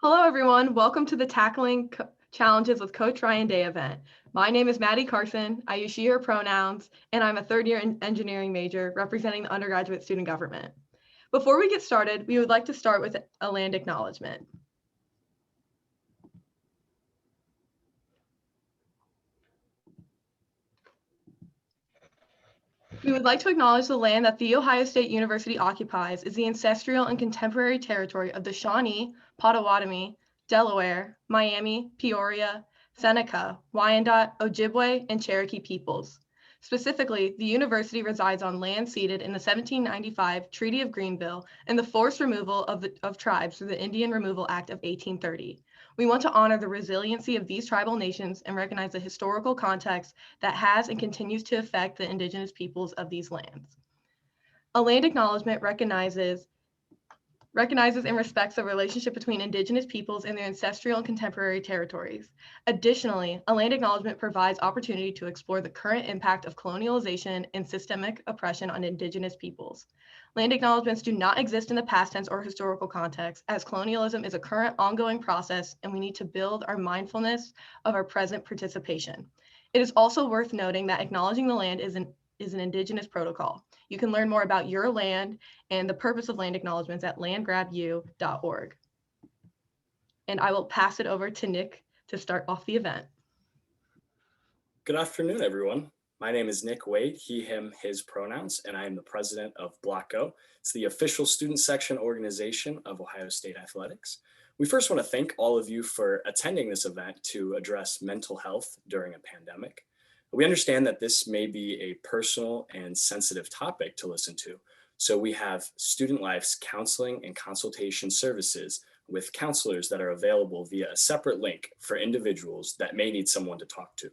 Hello, everyone. Welcome to the Tackling Challenges with Coach Ryan Day event. My name is Maddie Carson. I use she, her pronouns, and I'm a third-year engineering major representing the undergraduate student government. Before we get started, we would like to start with a land acknowledgement. We would like to acknowledge the land that The Ohio State University occupies is the ancestral and contemporary territory of the Shawnee, Potawatomi, Delaware, Miami, Peoria, Seneca, Wyandot, Ojibwe, and Cherokee peoples. Specifically, the university resides on land ceded in the 1795 Treaty of Greenville and the forced removal of tribes through the Indian Removal Act of 1830. We want to honor the resiliency of these tribal nations and recognize the historical context that has and continues to affect the indigenous peoples of these lands. A land acknowledgement recognizes and respects the relationship between indigenous peoples and their ancestral and contemporary territories. Additionally, a land acknowledgement provides opportunity to explore the current impact of colonialization and systemic oppression on indigenous peoples. Land acknowledgements do not exist in the past tense or historical context, as colonialism is a current ongoing process and we need to build our mindfulness of our present participation. It is also worth noting that acknowledging the land is an indigenous protocol. You can learn more about your land and the purpose of land acknowledgements at landgrabu.org. And I will pass it over to Nick to start off the event. Good afternoon, everyone. My name is Nick Wade, he, him, his pronouns, and I am the president of Block-O. It's the official student section organization of Ohio State Athletics. We first want to thank all of you for attending this event to address mental health during a pandemic. We understand that this may be a personal and sensitive topic to listen to, so we have Student Life's counseling and consultation services with counselors that are available via a separate link for individuals that may need someone to talk to.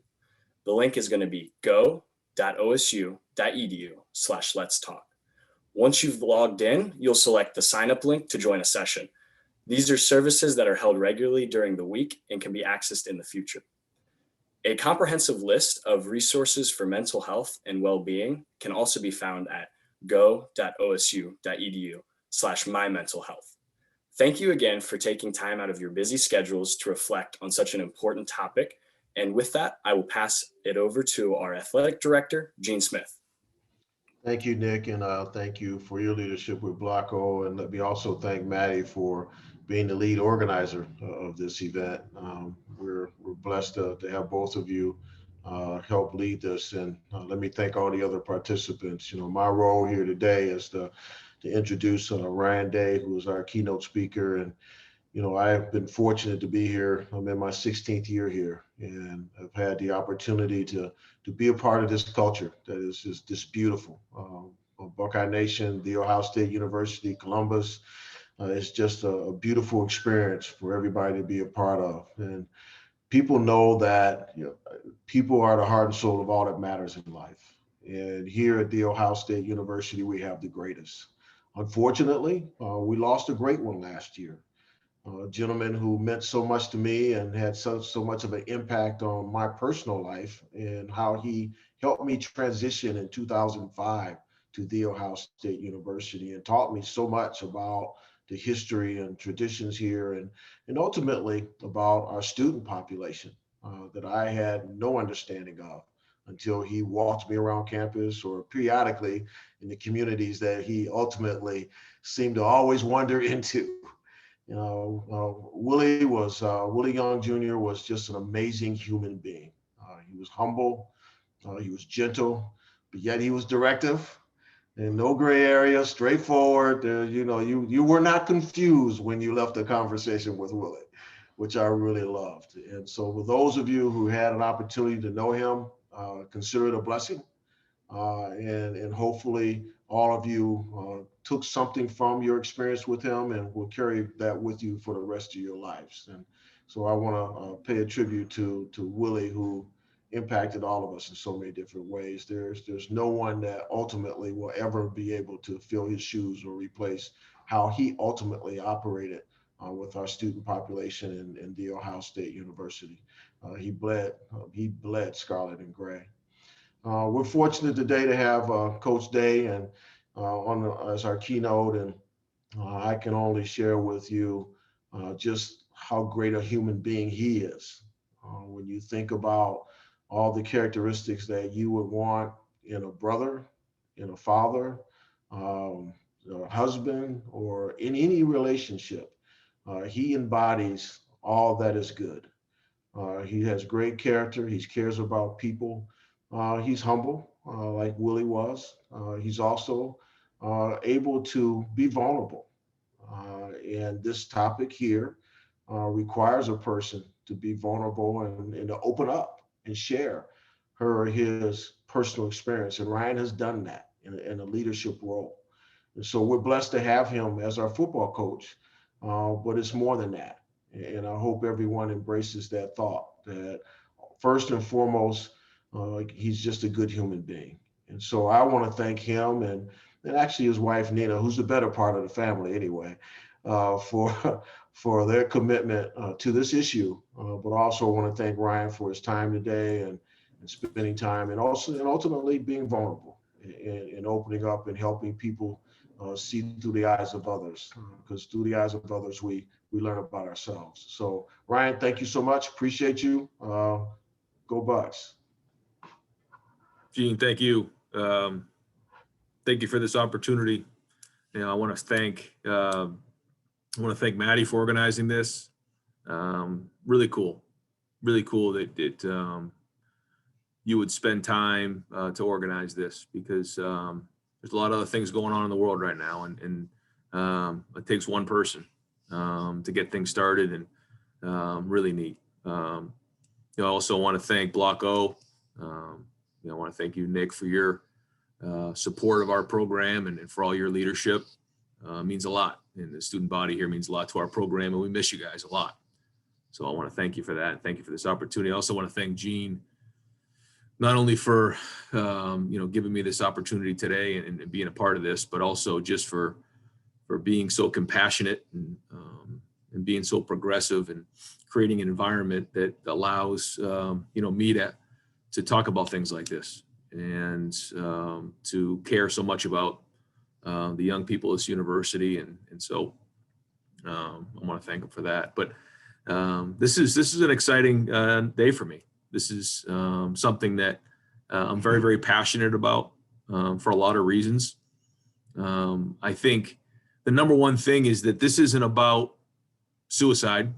The link is going to be go.osu.edu/let's talk. Once you've logged in, you'll select the sign up link to join a session. These are services that are held regularly during the week and can be accessed in the future. A comprehensive list of resources for mental health and well-being can also be found at go.osu.edu/mymentalhealth. Thank you again for taking time out of your busy schedules to reflect on such an important topic. And with that, I will pass it over to our athletic director, Gene Smith. Thank you, Nick, and thank you for your leadership with Block-O. And let me also thank Maddie for being the lead organizer of this event. We're blessed to have both of you help lead this. And let me thank all the other participants. My role here today is to introduce Ryan Day, who is our keynote speaker. And I've been fortunate to be here. I'm in my 16th year here, and I've had the opportunity to be a part of this culture that is just beautiful. Buckeye Nation, the Ohio State University, Columbus. It's just a beautiful experience for everybody to be a part of. And people know that people are the heart and soul of all that matters in life. And here at the Ohio State University, we have the greatest. Unfortunately, we lost a great one last year. A gentleman who meant so much to me and had so much of an impact on my personal life and how he helped me transition in 2005 to the Ohio State University and taught me so much about the history and traditions here and ultimately about our student population that I had no understanding of until he walked me around campus or periodically in the communities that he ultimately seemed to always wander into. Willie Young Jr. was just an amazing human being. He was humble, he was gentle, but yet he was directive and no gray area, straightforward. You were not confused when you left the conversation with Willie, which I really loved. And so for those of you who had an opportunity to know him, consider it a blessing. And hopefully all of you took something from your experience with him and will carry that with you for the rest of your lives. And so I want to pay a tribute to Willie, who impacted all of us in so many different ways. There's no one that ultimately will ever be able to fill his shoes or replace how he ultimately operated with our student population in the Ohio State University. He bled scarlet and gray. We're fortunate today to have Coach Day and as our keynote, and I can only share with you just how great a human being he is. When you think about all the characteristics that you would want in a brother, in a father, um, a husband, or in any relationship, he embodies all that is good. He has great character. He cares about people. He's humble, like Willie was. He's also able to be vulnerable. And this topic here requires a person to be vulnerable and to open up and share her or his personal experience. And Ryan has done that in a leadership role. And so we're blessed to have him as our football coach, but it's more than that. And I hope everyone embraces that thought that first and foremost, he's just a good human being. And so I want to thank him and actually his wife, Nina, who's the better part of the family anyway, for for their commitment to this issue. But also want to thank Ryan for his time today and spending time and also and ultimately being vulnerable and opening up and helping people see through the eyes of others, because through the eyes of others, we learn about ourselves. So Ryan, thank you so much. Appreciate you. Go Bucks. Gene, thank you. Thank you for this opportunity. I want to thank Maddie for organizing this. Really cool that you would spend time to organize this, because there's a lot of other things going on in the world right now, and it takes one person to get things started, and really neat. I also want to thank Block O. I want to thank you, Nick, for your support of our program and for all your leadership. Means a lot, and the student body here means a lot to our program, and we miss you guys a lot. So I want to thank you for that. Thank you for this opportunity. I also want to thank Gene, not only for giving me this opportunity today and being a part of this, but also just for being so compassionate and being so progressive and creating an environment that allows me to talk about things like this and to care so much about the young people at this university, and so I want to thank them for that. But this is an exciting day for me. This is something that I'm very, very passionate about for a lot of reasons. I think the number one thing is that this isn't about suicide.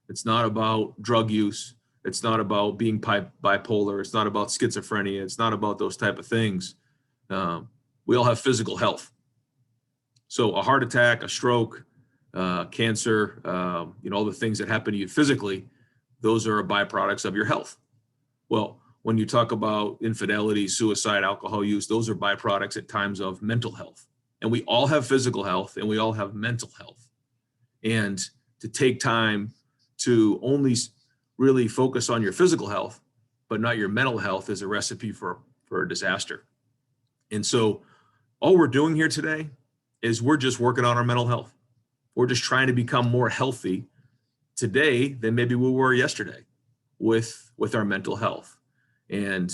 It's not about drug use. It's not about being bipolar. It's not about schizophrenia. It's not about those type of things. We all have physical health. So a heart attack, a stroke, cancer, all the things that happen to you physically, those are byproducts of your health. Well, when you talk about infidelity, suicide, alcohol use, those are byproducts at times of mental health. And we all have physical health and we all have mental health. And to take time to only really focus on your physical health, but not your mental health, is a recipe for a disaster. And so all we're doing here today is we're just working on our mental health. We're just trying to become more healthy today than maybe we were yesterday with our mental health. And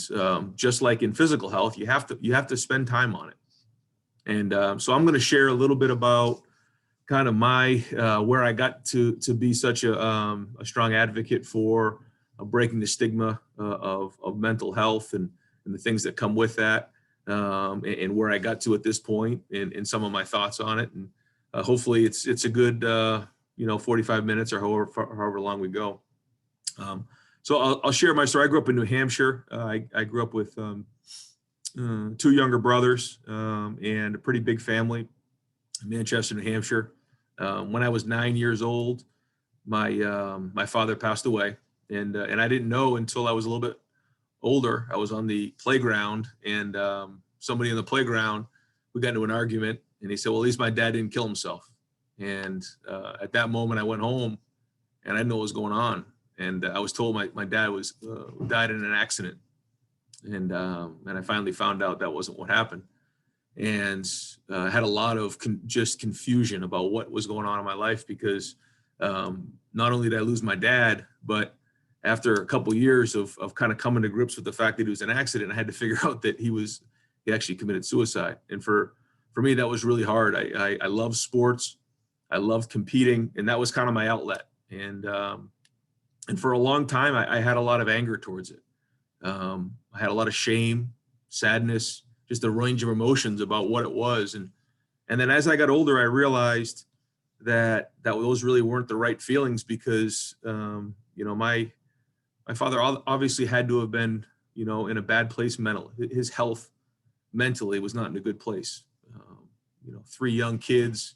just like in physical health, you have to spend time on it. And so I'm going to share a little bit about kind of my where I got to be such a strong advocate for breaking the stigma of mental health and the things that come with that, and where I got to at this point, and some of my thoughts on it. And hopefully it's a good 45 minutes or however long we go. So I'll share my story. I grew up in New Hampshire. I grew up with two younger brothers and a pretty big family in Manchester, New Hampshire. When I was 9 years old, my father passed away, and I didn't know until I was a little bit older. I was on the playground, and somebody in the playground, we got into an argument, and he said, "Well, at least my dad didn't kill himself." And at that moment, I went home, and I didn't know what was going on. And I was told my dad died in an accident, and I finally found out that wasn't what happened. And had a lot of just confusion about what was going on in my life, because not only did I lose my dad, but after a couple of years of kind of coming to grips with the fact that it was an accident, I had to figure out that he actually committed suicide. And for me, that was really hard. I love sports. I loved competing, and that was kind of my outlet. And for a long time, I had a lot of anger towards it. I had a lot of shame, sadness, just a range of emotions about what it was. And then as I got older, I realized that those really weren't the right feelings because, my father obviously had to have been, in a bad place mentally. His health mentally was not in a good place. 3 young kids,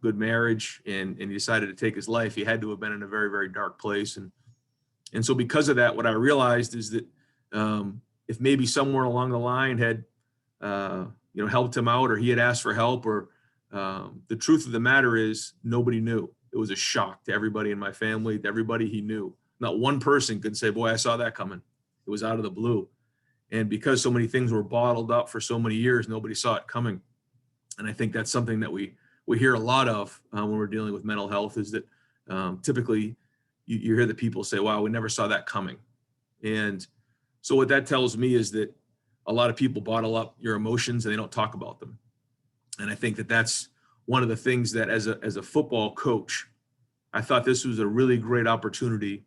good marriage, and he decided to take his life. He had to have been in a very, very dark place. And so because of that, what I realized is that if maybe somewhere along the line had, helped him out, or he had asked for help, or the truth of the matter is nobody knew. It was a shock to everybody in my family, to everybody he knew. Not one person could say, boy, I saw that coming. It was out of the blue. And because so many things were bottled up for so many years, nobody saw it coming. And I think that's something that we hear a lot of when we're dealing with mental health, is that typically you hear the people say, wow, we never saw that coming. And so what that tells me is that a lot of people bottle up your emotions and they don't talk about them. And I think that that's one of the things that as a football coach, I thought this was a really great opportunity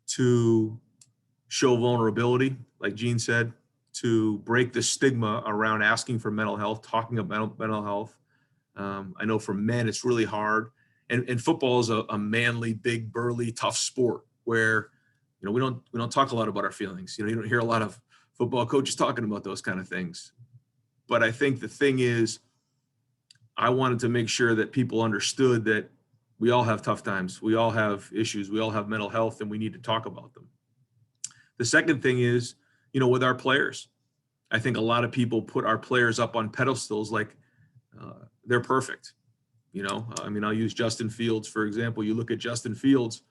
to show vulnerability, like Gene said, to break the stigma around asking for mental health, talking about mental health. I know for men, it's really hard. And football is a manly, big, burly, tough sport where, we don't talk a lot about our feelings. You don't hear a lot of football coaches talking about those kind of things. But I think the thing is, I wanted to make sure that people understood that we all have tough times. We all have issues. We all have mental health, and we need to talk about them. The second thing is, with our players, I think a lot of people put our players up on pedestals like they're perfect. I'll use Justin Fields, for example. You look at Justin Fields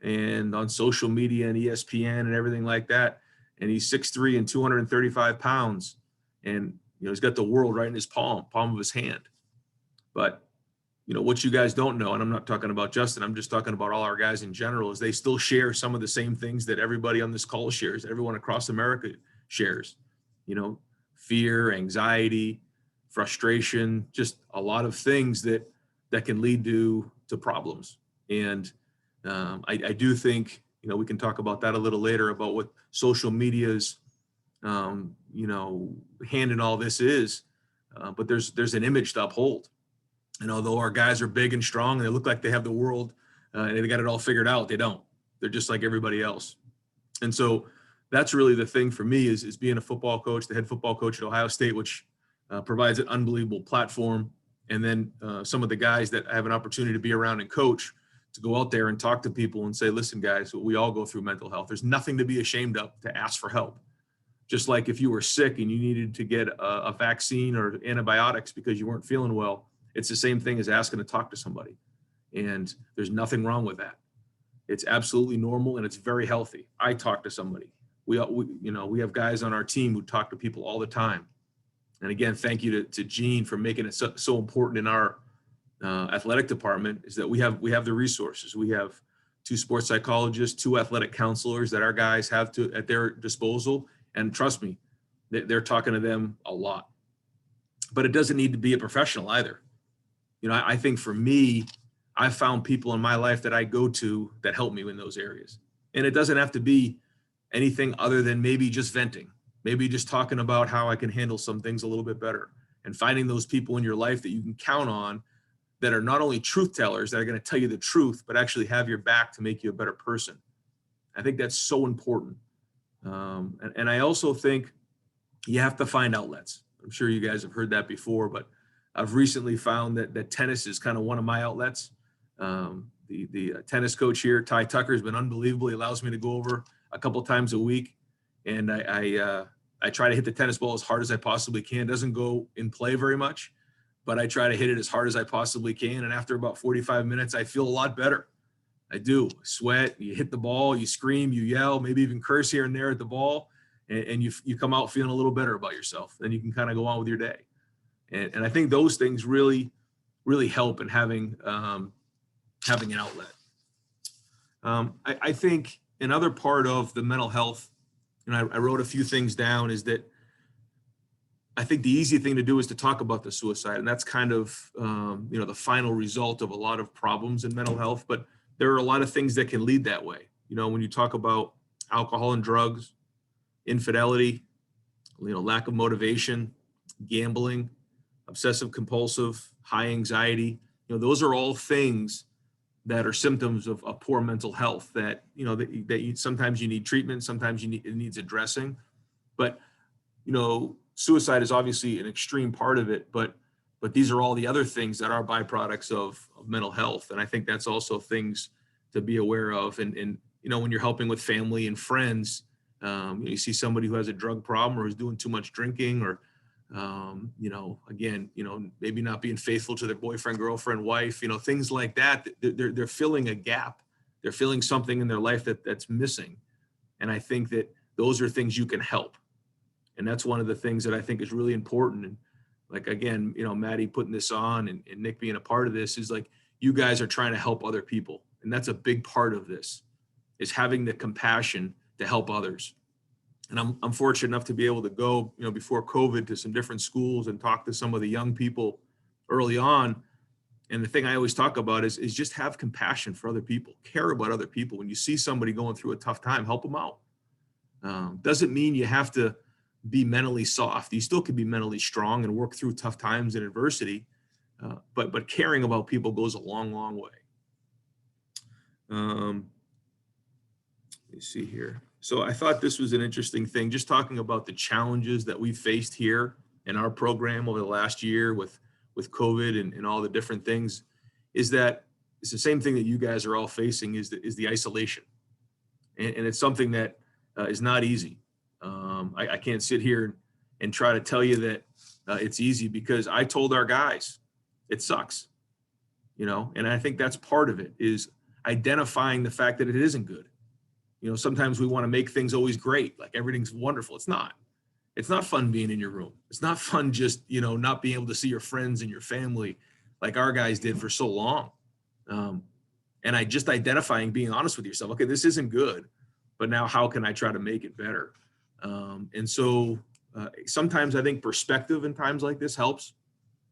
and on social media and ESPN and everything like that, and he's 6'3" and 235 pounds. And, he's got the world right in his palm of his hand. But, what you guys don't know, and I'm not talking about Justin, I'm just talking about all our guys in general, is they still share some of the same things that everybody on this call shares, everyone across America shares, fear, anxiety, frustration, just a lot of things that can lead to problems. And I do think, we can talk about that a little later about what social media's, hand in all this is, but there's an image to uphold. And although our guys are big and strong and they look like they have the world and they got it all figured out, they don't. They're just like everybody else. And so that's really the thing for me is being a football coach, the head football coach at Ohio State, which provides an unbelievable platform. And then some of the guys that I have an opportunity to be around and coach, to go out there and talk to people and say, listen, guys, we all go through mental health. There's nothing to be ashamed of to ask for help. Just like if you were sick and you needed to get a vaccine or antibiotics because you weren't feeling well, it's the same thing as asking to talk to somebody. And there's nothing wrong with that. It's absolutely normal and it's very healthy. I talk to somebody. We have guys on our team who talk to people all the time. And again, thank you to Gene for making it so important in our athletic department, is that we have the resources. We have 2 sports psychologists, 2 athletic counselors that our guys have at their disposal. And trust me, they're talking to them a lot. But it doesn't need to be a professional either. I think for me, I've found people in my life that I go to that help me in those areas. And it doesn't have to be anything other than maybe just venting, maybe just talking about how I can handle some things a little bit better, and finding those people in your life that you can count on that are not only truth tellers, that are going to tell you the truth, but actually have your back to make you a better person. I think that's so important. And I also think you have to find outlets. I'm sure you guys have heard that before, but I've recently found that tennis is kind of one of my outlets. The tennis coach here, Ty Tucker, has been unbelievable. He allows me to go over a couple times a week, and I try to hit the tennis ball as hard as I possibly can. It doesn't go in play very much, but I try to hit it as hard as I possibly can. And after about 45 minutes, I feel a lot better. I do. Sweat, you hit the ball, you scream, you yell, maybe even curse here and there at the ball, and you come out feeling a little better about yourself. Then you can kind of go on with your day. And I think those things really, really help in having an outlet. I think another part of the mental health, and I wrote a few things down, is that I think the easy thing to do is to talk about the suicide. And that's kind of, the final result of a lot of problems in mental health. But there are a lot of things that can lead that way. You know, when you talk about alcohol and drugs, infidelity, you know, lack of motivation, gambling, obsessive compulsive, high anxiety, you know, those are all things that are symptoms of poor mental health that, you know, that you, sometimes you need treatment, sometimes it needs addressing. But, you know, suicide is obviously an extreme part of it, but these are all the other things that are byproducts of mental health. And I think that's also things to be aware of. And you know, when you're helping with family and friends, you see somebody who has a drug problem or is doing too much drinking, or, you know, again, you know, maybe not being faithful to their boyfriend, girlfriend, wife, you know, things like that. They're filling a gap. They're filling something in their life that's missing. And I think that those are things you can help. And that's one of the things that I think is really important. And like, again, you know, Maddie putting this on and Nick being a part of this is like, you guys are trying to help other people. And that's a big part of this, is having the compassion to help others. And I'm fortunate enough to be able to go, you know, before COVID to some different schools and talk to some of the young people early on. And the thing I always talk about is just have compassion for other people, care about other people. When you see somebody going through a tough time, help them out. Doesn't mean you have to be mentally soft. You still can be mentally strong and work through tough times and adversity. But caring about people goes a long, long way. Let me see here. So I thought this was an interesting thing, just talking about the challenges that we faced here in our program over the last year with COVID and all the different things, is that it's the same thing that you guys are all facing, is the isolation. And it's something that is not easy. I can't sit here and try to tell you that it's easy, because I told our guys it sucks, you know, and I think that's part of it, is identifying the fact that it isn't good. You know, sometimes we want to make things always great, like everything's wonderful. It's not. It's not fun being in your room. It's not fun just, you know, not being able to see your friends and your family like our guys did for so long. And I just identifying, being honest with yourself, okay, this isn't good, but now how can I try to make it better? And so sometimes I think perspective in times like this helps.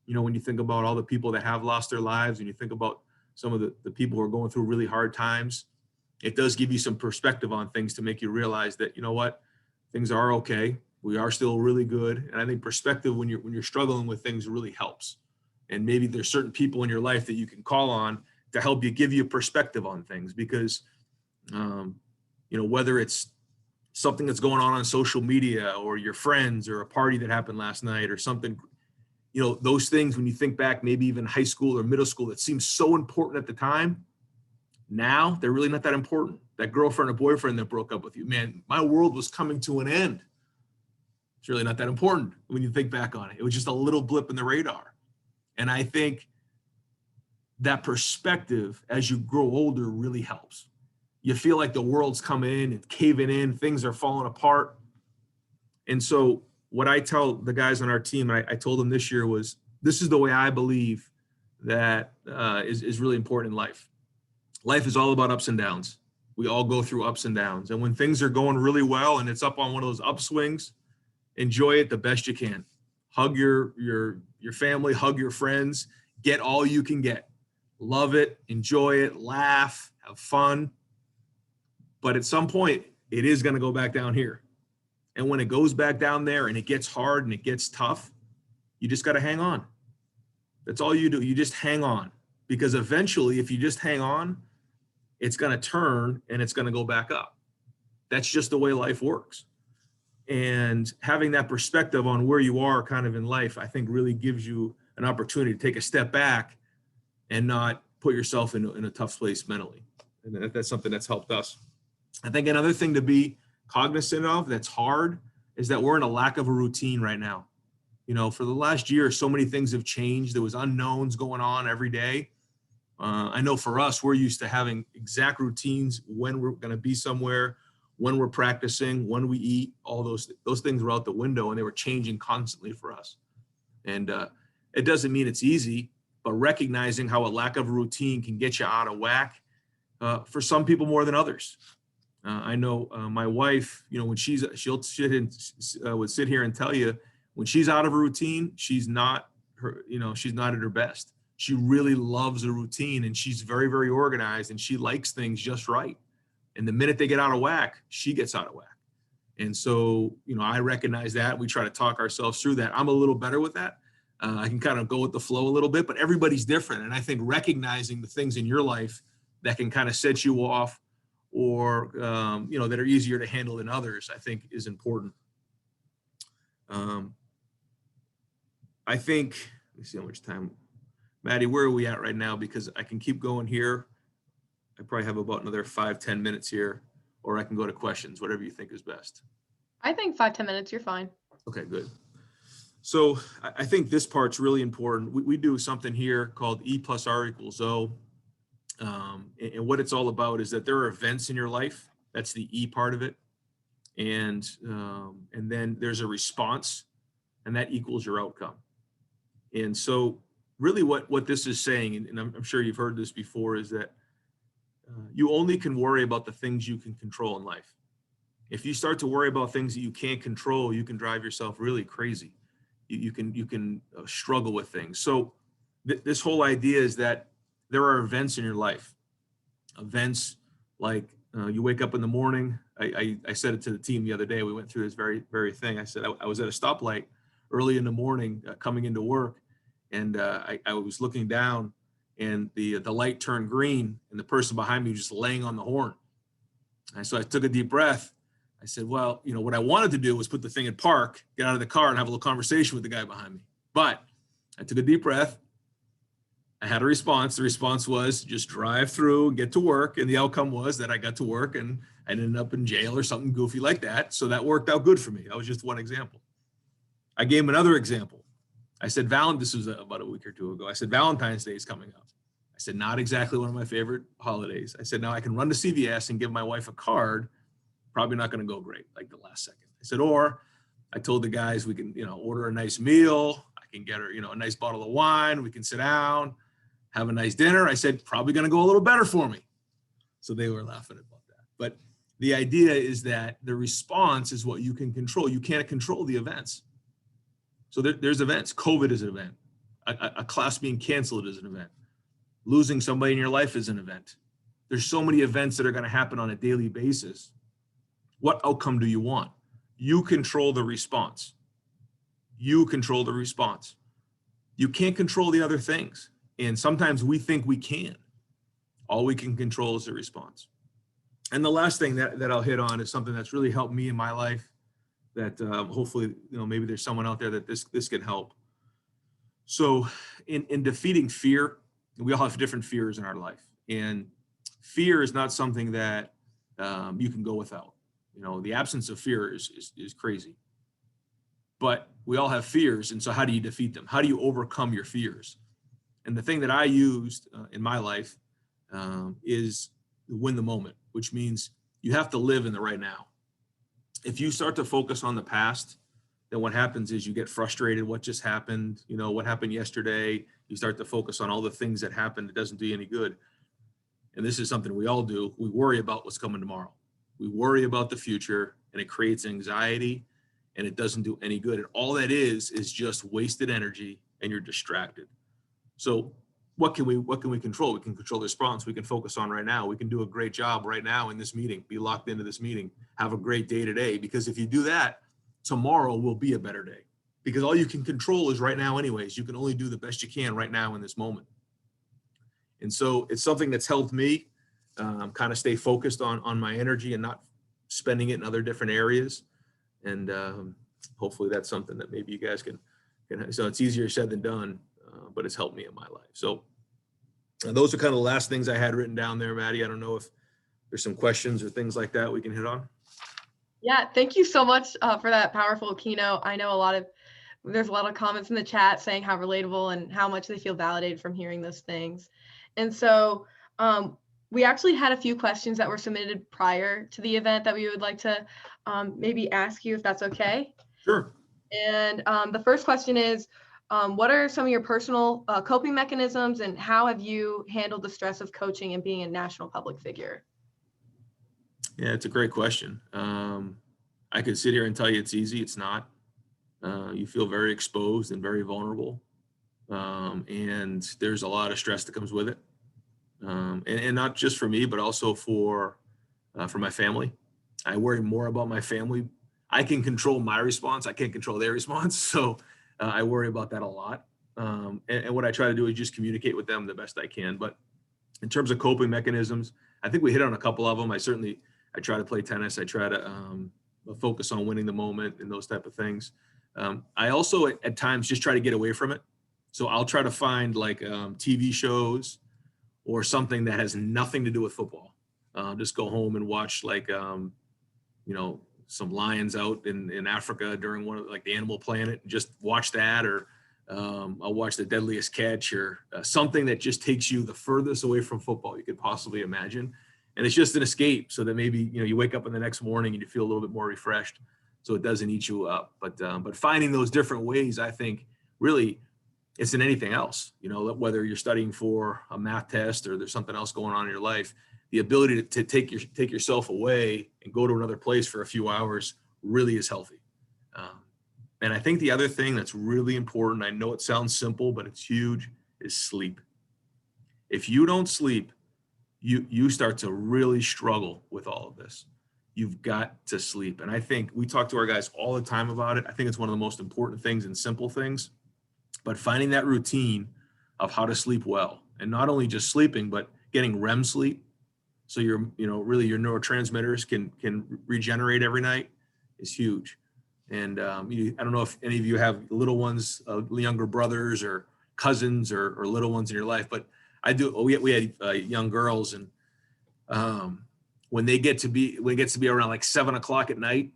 You know, when you think about all the people that have lost their lives, and you think about some of the people who are going through really hard times, it does give you some perspective on things to make you realize that, you know what, things are okay. We are still really good. And I think perspective when you're struggling with things really helps. And maybe there's certain people in your life that you can call on to help you, give you perspective on things, because, you know, whether it's something that's going on social media, or your friends, or a party that happened last night, or something, you know, those things, when you think back, maybe even high school or middle school, that seems so important at the time, now they're really not that important. That girlfriend or boyfriend that broke up with you, man, my world was coming to an end. It's really not that important when you think back on it. It was just a little blip in the radar. And I think that perspective as you grow older really helps. You feel like the world's coming in and caving in, things are falling apart. And so what I tell the guys on our team, and I told them this year, was this is the way I believe that is really important in life. Life is all about ups and downs. We all go through ups and downs. And when things are going really well and it's up on one of those upswings, enjoy it the best you can. Hug your family, hug your friends, get all you can get. Love it, enjoy it, laugh, have fun. But at some point, it is going to go back down here. And when it goes back down there and it gets hard and it gets tough, you just got to hang on. That's all you do. You just hang on. Because eventually, if you just hang on, it's going to turn and it's going to go back up. That's just the way life works. And having that perspective on where you are kind of in life, I think really gives you an opportunity to take a step back and not put yourself in a tough place mentally. And that's something that's helped us. I think another thing to be cognizant of that's hard is that we're in a lack of a routine right now. You know, for the last year, so many things have changed. There was unknowns going on every day. I know for us, we're used to having exact routines, when we're going to be somewhere, when we're practicing, when we eat, all those things were out the window, and they were changing constantly for us. And it doesn't mean it's easy, but recognizing how a lack of routine can get you out of whack for some people more than others. I know my wife, you know, when she'll would sit here and tell you when she's out of a routine, she's not at her best. She really loves a routine, and she's very, very organized, and she likes things just right. And the minute they get out of whack, she gets out of whack. And so, I recognize that. We try to talk ourselves through that. I'm a little better with that. I can kind of go with the flow a little bit, but everybody's different. And I think recognizing the things in your life that can kind of set you off, or, that are easier to handle than others, I think is important. I think, let me see how much time. Maddie, where are we at right now? Because I can keep going here. I probably have about another 5-10 minutes here, or I can go to questions, whatever you think is best. I think 5-10 minutes, you're fine. Okay, good. So I think this part's really important. We do something here called E plus R equals O. And what it's all about is that there are events in your life. That's the E part of it. And then there's a response, and that equals your outcome. And so really what this is saying, and I'm sure you've heard this before, is that you only can worry about the things you can control in life. If you start to worry about things that you can't control, you can drive yourself really crazy. You can struggle with things. So this whole idea is that there are events in your life. Events like you wake up in the morning. I said it to the team the other day. We went through this very thing. I said I was at a stoplight early in the morning coming into work, and I was looking down, and the light turned green, and the person behind me was just laying on the horn. And so I took a deep breath. I said, well, what I wanted to do was put the thing in park, get out of the car, and have a little conversation with the guy behind me. But I took a deep breath. I had a response. The response was just drive through and get to work. And the outcome was that I got to work and I ended up in jail or something goofy like that. So that worked out good for me. That was just one example. I gave him another example. I said, this was about a week or two ago. I said, Valentine's Day is coming up. I said, not exactly one of my favorite holidays. I said, now I can run to CVS and give my wife a card. Probably not going to go great, like the last second. I said, or I told the guys we can, order a nice meal. I can get her, a nice bottle of wine. We can sit down, have a nice dinner. I said, probably going to go a little better for me. So they were laughing about that. But the idea is that the response is what you can control. You can't control the events. So there's events. COVID is an event. A class being canceled is an event. Losing somebody in your life is an event. There's so many events that are going to happen on a daily basis. What outcome do you want? You control the response. You control the response. You can't control the other things. And sometimes we think we can. All we can control is the response. And the last thing that I'll hit on is something that's really helped me in my life that hopefully, maybe there's someone out there that this can help. So in defeating fear, we all have different fears in our life. And fear is not something that you can go without. The absence of fear is crazy. But we all have fears. And so how do you defeat them? How do you overcome your fears? And the thing that I used in my life is win the moment, which means you have to live in the right now. If you start to focus on the past, then what happens is you get frustrated. What just happened? What happened yesterday? You start to focus on all the things that happened. It doesn't do you any good. And this is something we all do. We worry about what's coming tomorrow. We worry about the future, and it creates anxiety, and it doesn't do any good. And all that is just wasted energy, and you're distracted. So what can we control? We can control the response. We can focus on right now. We can do a great job right now in this meeting, be locked into this meeting, have a great day today, because if you do that, tomorrow will be a better day, because all you can control is right now anyways. You can only do the best you can right now in this moment. And so it's something that's helped me kind of stay focused on my energy and not spending it in other different areas. And hopefully that's something that maybe you guys can so it's easier said than done, but it's helped me in my life. So those are kind of the last things I had written down there, Maddie. I don't know if there's some questions or things like that we can hit on. Yeah, thank you so much for that powerful keynote. I know there's a lot of comments in the chat saying how relatable and how much they feel validated from hearing those things. And so we actually had a few questions that were submitted prior to the event that we would like to maybe ask you, if that's okay. Sure. And the first question is, what are some of your personal coping mechanisms, and how have you handled the stress of coaching and being a national public figure? Yeah, it's a great question. I could sit here and tell you it's easy. It's not. You feel very exposed and very vulnerable. And there's a lot of stress that comes with it. And not just for me, but also for my family. I worry more about my family. I can control my response. I can't control their response. So I worry about that a lot. And what I try to do is just communicate with them the best I can. But in terms of coping mechanisms, I think we hit on a couple of them. I try to play tennis. I try to focus on winning the moment and those type of things. I also at times just try to get away from it. So I'll try to find like TV shows or something that has nothing to do with football. Just go home and watch like, some lions out in Africa during one of like the Animal Planet, and just watch that, or I'll watch The Deadliest Catch, or something that just takes you the furthest away from football you could possibly imagine. And it's just an escape so that maybe, you wake up in the next morning and you feel a little bit more refreshed, so it doesn't eat you up. But finding those different ways, I think really it's in anything else, whether you're studying for a math test or there's something else going on in your life, the ability to take yourself away and go to another place for a few hours really is healthy. And I think the other thing that's really important, I know it sounds simple, but it's huge, is sleep. If you don't sleep, you start to really struggle with all of this. You've got to sleep. And I think we talk to our guys all the time about it. I think it's one of the most important things and simple things, but finding that routine of how to sleep well, and not only just sleeping, but getting REM sleep. So really your neurotransmitters can regenerate every night is huge. And I don't know if any of you have little ones, younger brothers or cousins or little ones in your life, but I do. We had young girls, and when it gets to be around like 7 o'clock at night,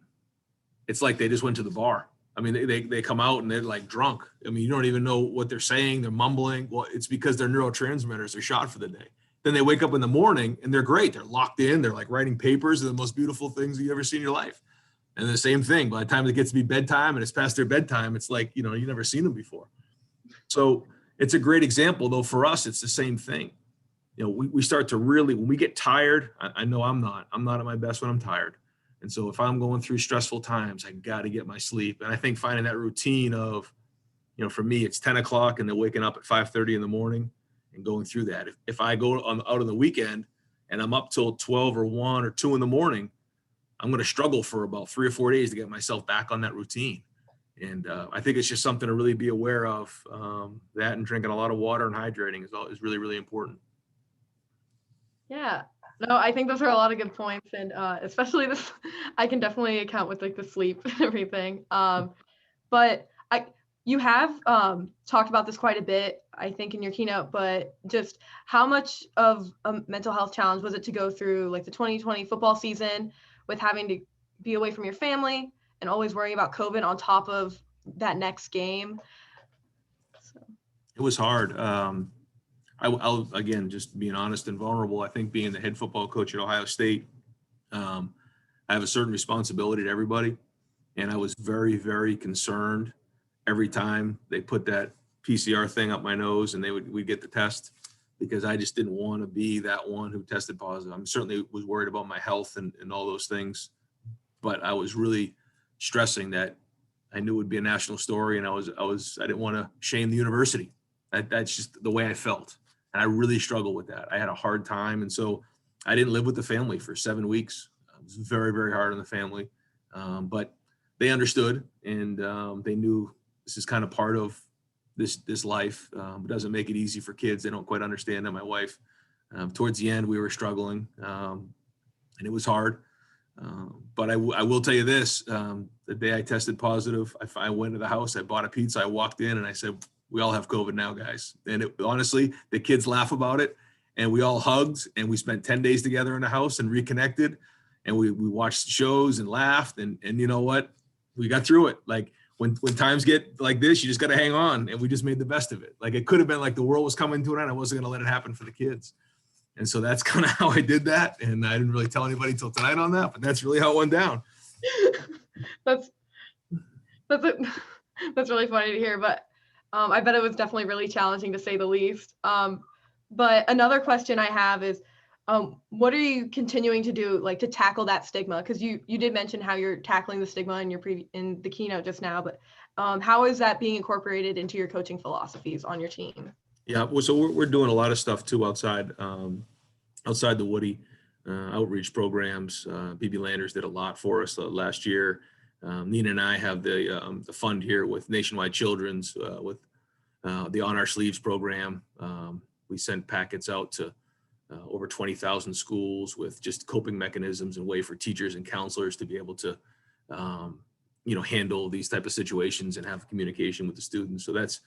it's like they just went to the bar. I mean, they come out and they're like drunk. I mean, you don't even know what they're saying. They're mumbling. Well, it's because their neurotransmitters are shot for the day. Then they wake up in the morning and they're great. They're locked in. They're like writing papers. They're the most beautiful things you ever see in your life. And the same thing, by the time it gets to be bedtime and it's past their bedtime, it's like, you've never seen them before. So it's a great example, though. For us, it's the same thing. We start to really, when we get tired, I know I'm not at my best when I'm tired. And so if I'm going through stressful times, I got to get my sleep. And I think finding that routine of, for me, it's 10 o'clock and then waking up at 5:30 in the morning and going through that. If I go out on the weekend and I'm up till 12 or 1 or 2 in the morning, I'm going to struggle for about 3 or 4 days to get myself back on that routine. And I think it's just something to really be aware of, that, and drinking a lot of water and hydrating is really, really important. Yeah, no, I think those are a lot of good points. And especially this, I can definitely account with like the sleep and everything. But you have talked about this quite a bit, I think, in your keynote, but just how much of a mental health challenge was it to go through like the 2020 football season with having to be away from your family and always worrying about COVID on top of that next game? So. It was hard. I'll again, just being honest and vulnerable, I think being the head football coach at Ohio State, I have a certain responsibility to everybody. And I was very, very concerned every time they put that PCR thing up my nose and we'd get the test, because I just didn't want to be that one who tested positive. I certainly was worried about my health and all those things, but I was really stressing that I knew it would be a national story, and I didn't want to shame the university. That's just the way I felt. And I really struggled with that. I had a hard time. And so I didn't live with the family for 7 weeks. It was very, very hard on the family. But they understood, and they knew this is kind of part of this life. It doesn't make it easy for kids. They don't quite understand that. My wife, towards the end, we were struggling, and it was hard. But I will tell you this, the day I tested positive, I went to the house, I bought a pizza, I walked in and I said, we all have COVID now, guys. And honestly, the kids laugh about it, and we all hugged, and we spent 10 days together in the house and reconnected, and we watched shows and laughed. And you know what? We got through it. Like when times get like this, you just got to hang on, and we just made the best of it. Like it could have been like the world was coming to an end. I wasn't going to let it happen for the kids. And so that's kind of how I did that. And I didn't really tell anybody till tonight on that, but that's really how it went down. That's really funny to hear, but I bet it was definitely really challenging, to say the least. But another question I have is, What are you continuing to do, like, to tackle that stigma? Because you did mention how you're tackling the stigma in in the keynote just now, but how is that being incorporated into your coaching philosophies on your team? Yeah, well, so we're doing a lot of stuff too outside outside the Woody, outreach programs. BB Landers did a lot for us last year. Nina and I have the fund here with Nationwide Children's with the On Our Sleeves program. We send packets out to over 20,000 schools with just coping mechanisms and way for teachers and counselors to be able to, handle these type of situations and have communication with the students. So that's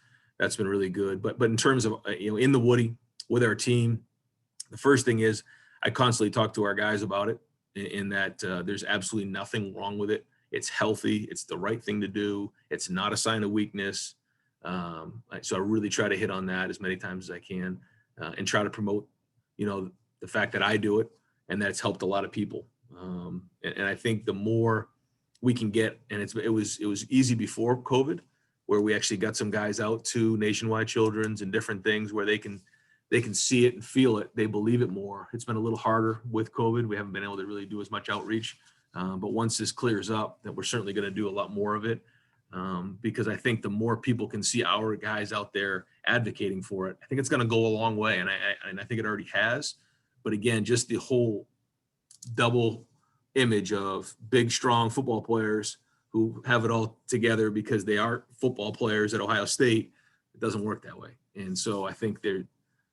been really good. But in terms of, in the Woody with our team, the first thing is I constantly talk to our guys about it in that there's absolutely nothing wrong with it. It's healthy. It's the right thing to do. It's not a sign of weakness. So I really try to hit on that as many times as I can and try to promote the fact that I do it and that it's helped a lot of people. And I think the more we can get, and it was easy before COVID, where we actually got some guys out to Nationwide Children's and different things where they can see it and feel it. They believe it more. It's been a little harder with COVID. We haven't been able to really do as much outreach. But once this clears up, that we're certainly going to do a lot more of it. Because I think the more people can see our guys out there advocating for it, I think it's going to go a long way. And I think it already has. But again, just the whole double image of big, strong football players who have it all together because they are football players at Ohio State, it doesn't work that way. And so I think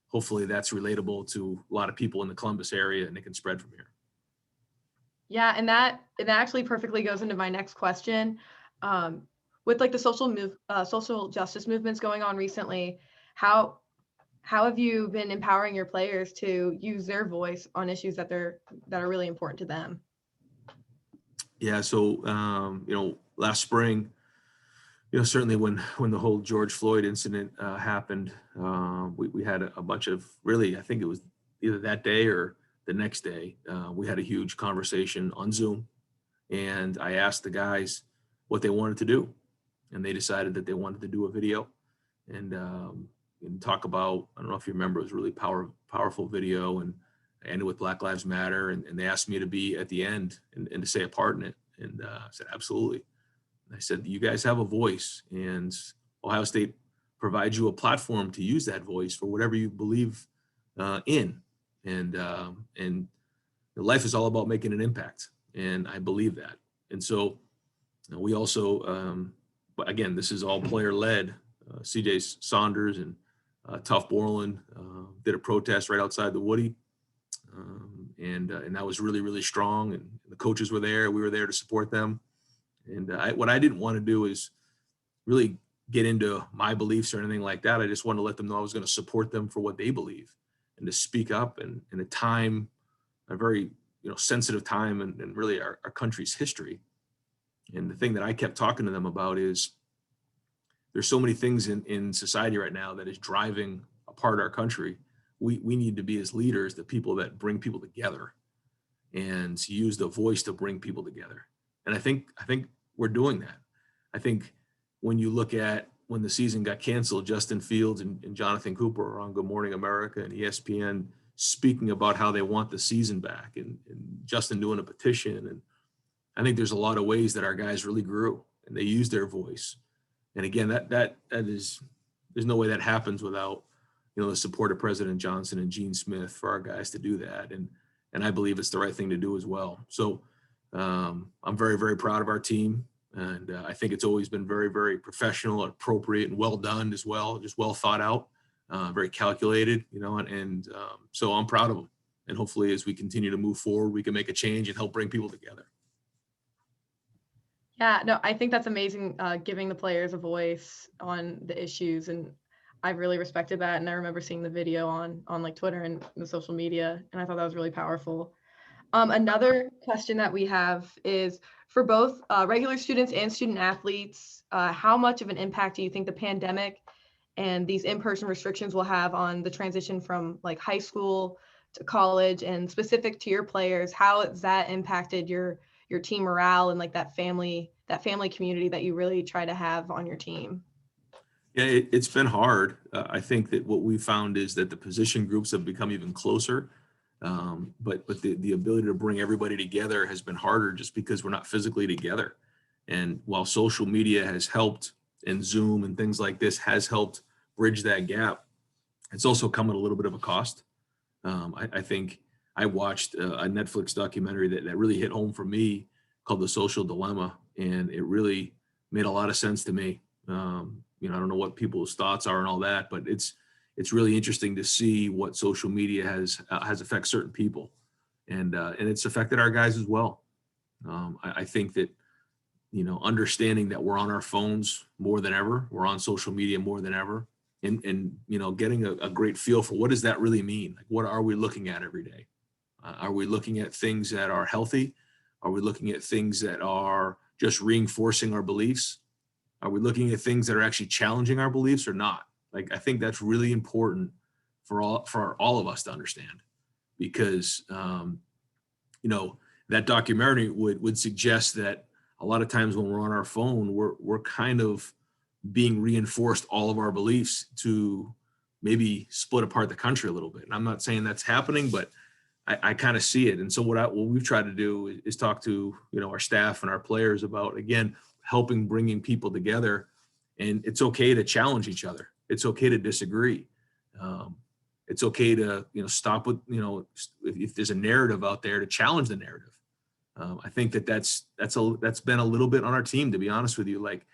hopefully that's relatable to a lot of people in the Columbus area and it can spread from here. Yeah, and that actually perfectly goes into my next question. With like the social justice movements going on recently, how have you been empowering your players to use their voice on issues that are really important to them? Yeah, so last spring, certainly when the whole George Floyd incident happened, we had a bunch of really, I think it was either that day or the next day, we had a huge conversation on Zoom, and I asked the guys what they wanted to do. And they decided that they wanted to do a video and talk about, I don't know if you remember, it was a really powerful video and I ended with Black Lives Matter. And they asked me to be at the end and to say a part in it. And I said, absolutely. And I said, you guys have a voice and Ohio State provides you a platform to use that voice for whatever you believe in. And life is all about making an impact. And I believe that. And so we also, but again, this is all player led. CJ Saunders and Tuff Borland did a protest right outside the Woody. And that was really, really strong. And the coaches were there. We were there to support them. And what I didn't want to do is really get into my beliefs or anything like that. I just wanted to let them know I was going to support them for what they believe and to speak up and in a very sensitive time and really our country's history. And the thing that I kept talking to them about is there's so many things in society right now that is driving apart our country. We need to be as leaders, the people that bring people together and use the voice to bring people together. And I think we're doing that. I think when you look at when the season got canceled, Justin Fields and Jonathan Cooper are on Good Morning America and ESPN speaking about how they want the season back and Justin doing a petition. And I think there's a lot of ways that our guys really grew and they used their voice. And again, that is, there's no way that happens without, the support of President Johnson and Gene Smith for our guys to do that. And I believe it's the right thing to do as well. So I'm very, very proud of our team. And I think it's always been very, very professional and appropriate and well done as well, just well thought out, very calculated, so I'm proud of them. And hopefully as we continue to move forward, we can make a change and help bring people together. Yeah, no, I think that's amazing, giving the players a voice on the issues. And I've really respected that. And I remember seeing the video on like Twitter and the social media, and I thought that was really powerful. Another question that we have is for both regular students and student athletes, how much of an impact do you think the pandemic and these in-person restrictions will have on the transition from like high school to college, and specific to your players, how has that impacted your team morale and like that family community that you really try to have on your team? Yeah, it's been hard. I think that what we found is that the position groups have become even closer. But the ability to bring everybody together has been harder just because we're not physically together. And while social media has helped, and Zoom and things like this has helped bridge that gap, it's also come at a little bit of a cost. I think I watched a Netflix documentary that really hit home for me called The Social Dilemma, and it really made a lot of sense to me. I don't know what people's thoughts are and all that, but it's really interesting to see what social media has affected certain people, and it's affected our guys as well. I think that understanding that we're on our phones more than ever, we're on social media more than ever, and getting a great feel for what does that really mean? Like, what are we looking at every day? Are we looking at things that are healthy? Are we looking at things that are just reinforcing our beliefs? Are we looking at things that are actually challenging our beliefs or not? Like, I think that's really important for all of us to understand, because that documentary would suggest that a lot of times when we're on our phone, we're kind of being reinforced all of our beliefs to maybe split apart the country a little bit. And I'm not saying that's happening, but I kind of see it. And so what we've tried to do is talk to our staff and our players about, again, bringing people together. And it's okay to challenge each other. It's okay to disagree. It's okay to stop with if there's a narrative out there, to challenge the narrative. I think that's been a little bit on our team, to be honest with you. Like,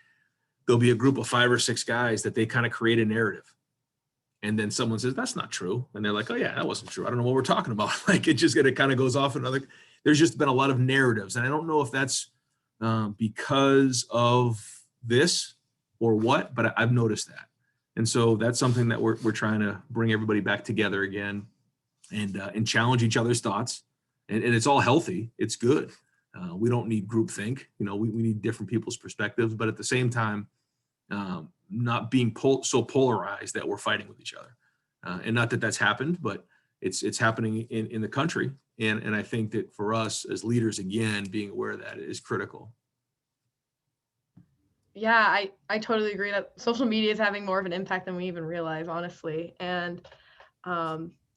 there'll be a group of 5 or 6 guys that they kind of create a narrative, and then someone says that's not true, and they're like, oh yeah, that wasn't true. I don't know what we're talking about. Like, it kind of goes off another. There's just been a lot of narratives, and I don't know if that's because of this or what, but I've noticed that. And so that's something that we're trying to bring everybody back together again, and challenge each other's thoughts. And it's all healthy. It's good. We don't need groupthink. We need different people's perspectives, but at the same time, not being so polarized that we're fighting with each other. And not that that's happened, but it's happening in the country. And I think that for us as leaders, again, being aware of that is critical. Yeah, I totally agree that social media is having more of an impact than we even realize, honestly. And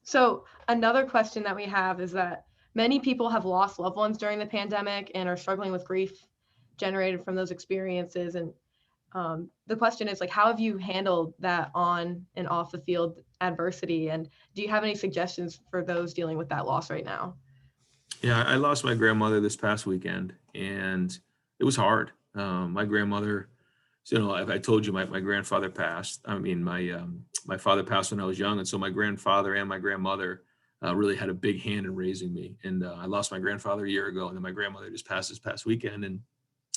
so another question that we have is that many people have lost loved ones during the pandemic and are struggling with grief generated from those experiences. And the question is, like, how have you handled that on and off the field adversity? And do you have any suggestions for those dealing with that loss right now? Yeah, I lost my grandmother this past weekend, and it was hard. My grandmother, I told you my grandfather passed. I mean, my father passed when I was young, and so my grandfather and my grandmother really had a big hand in raising me. And I lost my grandfather a year ago, and then my grandmother just passed this past weekend, and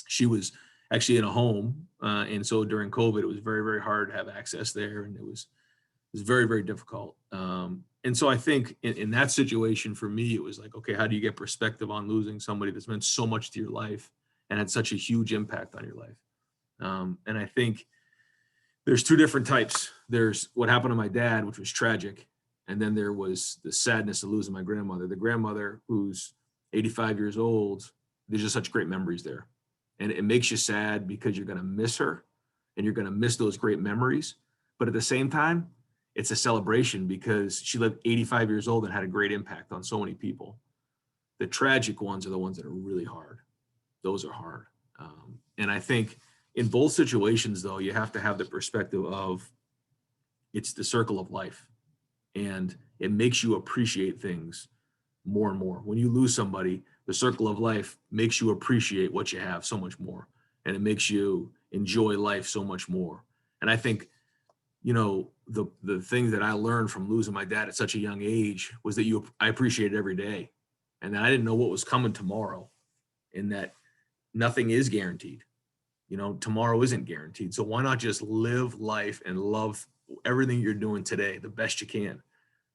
she was actually in a home. And so during COVID, it was very, very hard to have access there, and it was very, very difficult. And so I think in that situation for me, it was like, okay, how do you get perspective on losing somebody that's meant so much to your life and had such a huge impact on your life? And I think there's 2 different types. There's what happened to my dad, which was tragic. And then there was the sadness of losing my grandmother. The grandmother, who's 85 years old, there's just such great memories there. And it makes you sad because you're going to miss her and you're going to miss those great memories. But at the same time, it's a celebration because she lived 85 years old and had a great impact on so many people. The tragic ones are the ones that are really hard. Those are hard. And I think in both situations, though, you have to have the perspective of it's the circle of life, and it makes you appreciate things more and more. When you lose somebody, the circle of life makes you appreciate what you have so much more, and it makes you enjoy life so much more. And I think, the thing that I learned from losing my dad at such a young age was that I appreciated every day, and that I didn't know what was coming tomorrow, and that nothing is guaranteed. Tomorrow isn't guaranteed. So why not just live life and love everything you're doing today the best you can?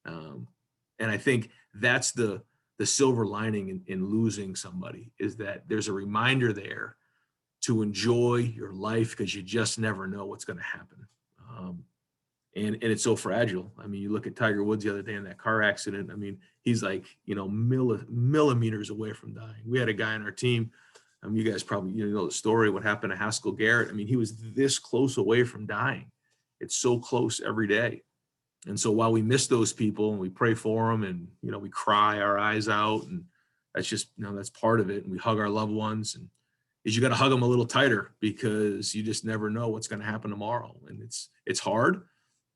And I think that's the silver lining in losing somebody, is that there's a reminder there to enjoy your life, because you just never know what's going to happen. And it's so fragile. I mean, you look at Tiger Woods the other day in that car accident. I mean, he's like, millimeters away from dying. We had a guy on our team. You guys probably know the story, what happened to Haskell Garrett. I mean, he was this close away from dying. It's so close every day. And so while we miss those people and we pray for them and, we cry our eyes out, and that's just, that's part of it. And we hug our loved ones, and you got to hug them a little tighter because you just never know what's going to happen tomorrow. And it's hard,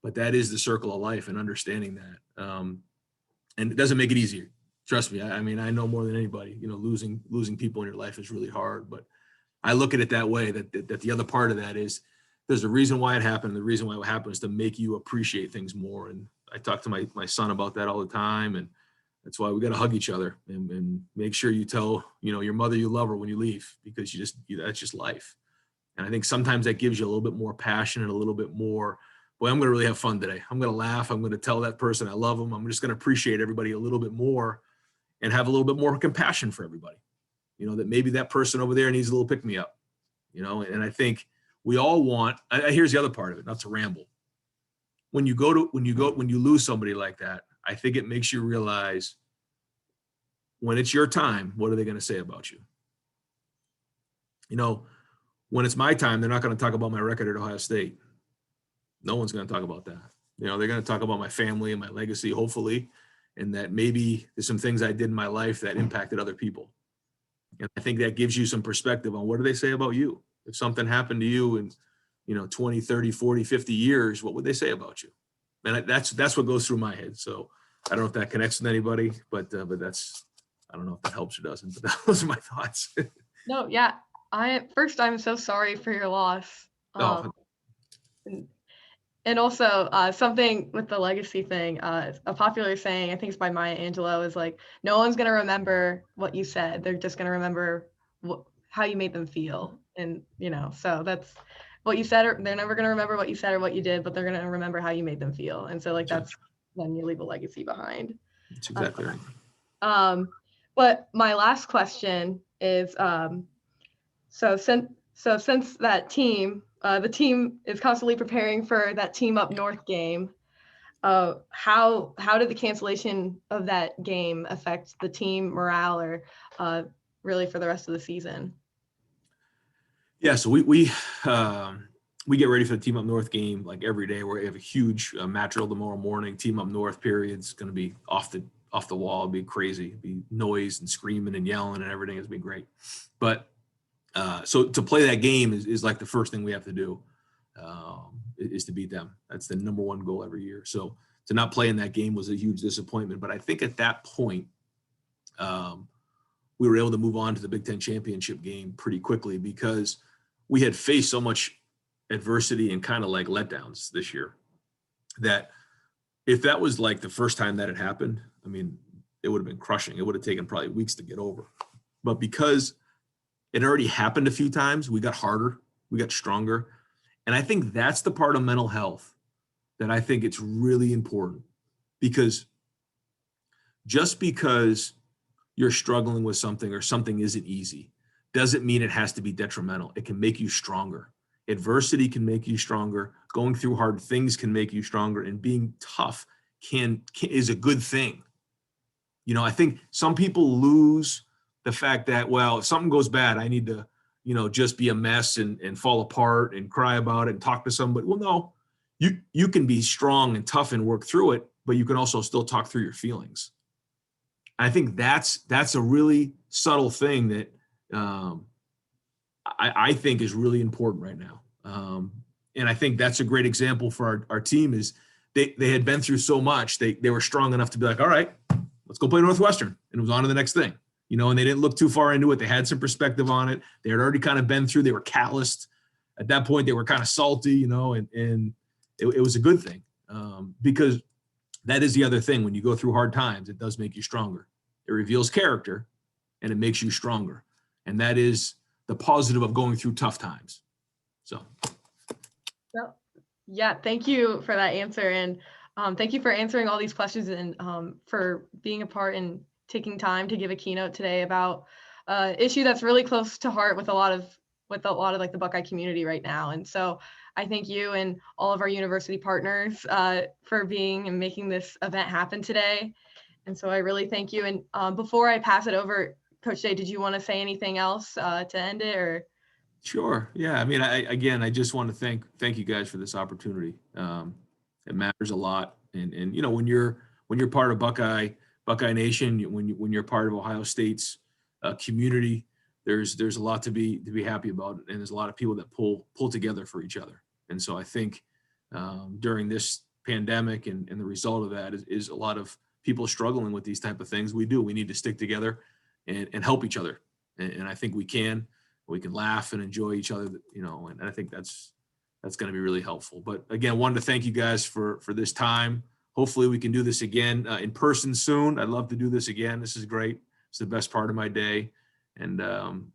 but that is the circle of life, and understanding that. And it doesn't make it easier. Trust me. I mean, I know more than anybody, losing people in your life is really hard, but I look at it that way, that the other part of that is there's a reason why it happened. The reason why it happened is to make you appreciate things more. And I talk to my son about that all the time. And that's why we got to hug each other and make sure you tell, your mother you love her when you leave, because that's just life. And I think sometimes that gives you a little bit more passion and a little bit more, boy, I'm going to really have fun today. I'm going to laugh. I'm going to tell that person I love them. I'm just going to appreciate everybody a little bit more and have a little bit more compassion for everybody. That maybe that person over there needs a little pick me up, and I think we all want, here's the other part of it, not to ramble. When you lose somebody like that, I think it makes you realize when it's your time, what are they going to say about you? When it's my time, they're not going to talk about my record at Ohio State. No one's going to talk about that. They're going to talk about my family and my legacy, hopefully, and that maybe there's some things I did in my life that impacted other people. And I think that gives you some perspective on what do they say about you? If something happened to you in, 20, 30, 40, 50 years, what would they say about you? And that's what goes through my head. So I don't know if that connects with anybody, but that's, I don't know if that helps or doesn't, but those are my thoughts. No, yeah. I'm so sorry for your loss. And also something with the legacy thing, a popular saying, I think it's by Maya Angelou, is like, no one's going to remember what you said. They're just going to remember how you made them feel. And, so that's what you said. They're never going to remember what you said or what you did, but they're going to remember how you made them feel. And so that's when you leave a legacy behind. That's exactly right. But my last question is, so since that team, the team is constantly preparing for that team up north game, how did the cancellation of that game affect the team morale or really for the rest of the season? Yeah, so we get ready for the team up north game like every day. We have a huge match drill tomorrow morning. Team up north period's going to be off the wall. It'll be crazy. It'll be noise and screaming and yelling and everything. It's been great. But so to play that game is like the first thing we have to do is to beat them. That's the number one goal every year. So to not play in that game was a huge disappointment. But I think at that point, we were able to move on to the Big Ten championship game pretty quickly because we had faced so much adversity and kind of like letdowns this year that if that was like the first time that had happened, I mean, it would have been crushing. It would have taken probably weeks to get over. But because it already happened a few times, we got harder, we got stronger. And I think that's the part of mental health that I think it's really important, because just because you're struggling with something or something isn't easy doesn't mean it has to be detrimental. It can make you stronger. Adversity can make you stronger. Going through hard things can make you stronger, and being tough is a good thing. I think some people lose the fact that, well, if something goes bad, I need to, just be a mess and fall apart and cry about it and talk to somebody. Well, no, you can be strong and tough and work through it, but you can also still talk through your feelings. I think that's a really subtle thing that I think is really important right now. And I think that's a great example for our team is they had been through so much. They were strong enough to be like, all right, let's go play Northwestern. And it was on to the next thing, and they didn't look too far into it. They had some perspective on it. They had already kind of been through, they were calloused. At that point, they were kind of salty, and it was a good thing because that is the other thing. When you go through hard times, it does make you stronger. It reveals character and it makes you stronger. And that is the positive of going through tough times. So. Well, yeah, thank you for that answer. And thank you for answering all these questions and for being a part and taking time to give a keynote today about an issue that's really close to heart with a lot of like the Buckeye community right now. And so I thank you and all of our university partners for being and making this event happen today. And so I really thank you. And before I pass it over, Coach Day, did you want to say anything else to end it, or? Sure. Yeah. I mean, I just want to thank you guys for this opportunity. It matters a lot. And you know, when you're part of Buckeye Nation, when you're part of Ohio State's community, there's a lot to be happy about, and there's a lot of people that pull together for each other. And so I think during this pandemic and the result of that is a lot of people struggling with these type of things. We need to stick together and help each other. And I think we can laugh and enjoy each other, you know, and I think that's going to be really helpful. But again, wanted to thank you guys for this time. Hopefully we can do this again in person soon. I'd love to do this again. This is great. It's the best part of my day, and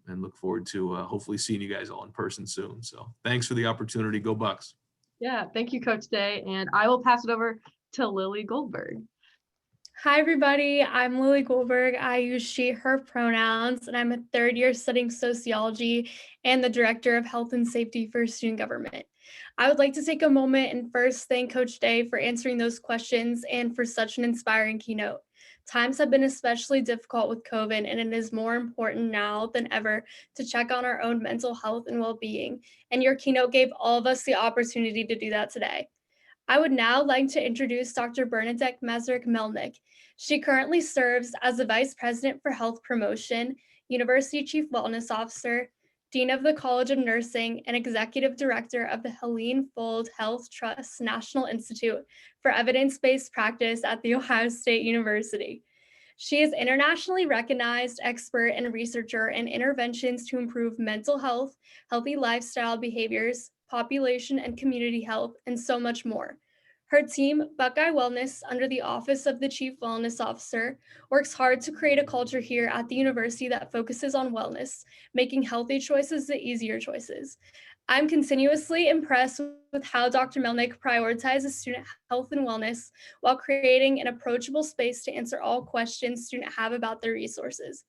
look forward to hopefully seeing you guys all in person soon. So thanks for the opportunity. Go Bucks. Yeah, thank you, Coach Day. And I will pass it over to Lily Goldberg. Hi, everybody. I'm Lily Goldberg. I use she, her pronouns, and I'm a third year studying sociology and the director of health and safety for student government. I would like to take a moment and first thank Coach Day for answering those questions and for such an inspiring keynote. Times have been especially difficult with COVID, and it is more important now than ever to check on our own mental health and well-being. And your keynote gave all of us the opportunity to do that today. I would now like to introduce Dr. Bernadette Mazurek-Melnick. She currently serves as the Vice President for Health Promotion, University Chief Wellness Officer, Dean of the College of Nursing, and Executive Director of the Helene Fold Health Trust National Institute for Evidence-Based Practice at The Ohio State University. She is internationally recognized expert and researcher in interventions to improve mental health, healthy lifestyle behaviors, population and community health, and so much more. Her team, Buckeye Wellness, under the Office of the Chief Wellness Officer, works hard to create a culture here at the university that focuses on wellness, making healthy choices the easier choices. I'm continuously impressed with how Dr. Melnick prioritizes student health and wellness while creating an approachable space to answer all questions students have about their resources.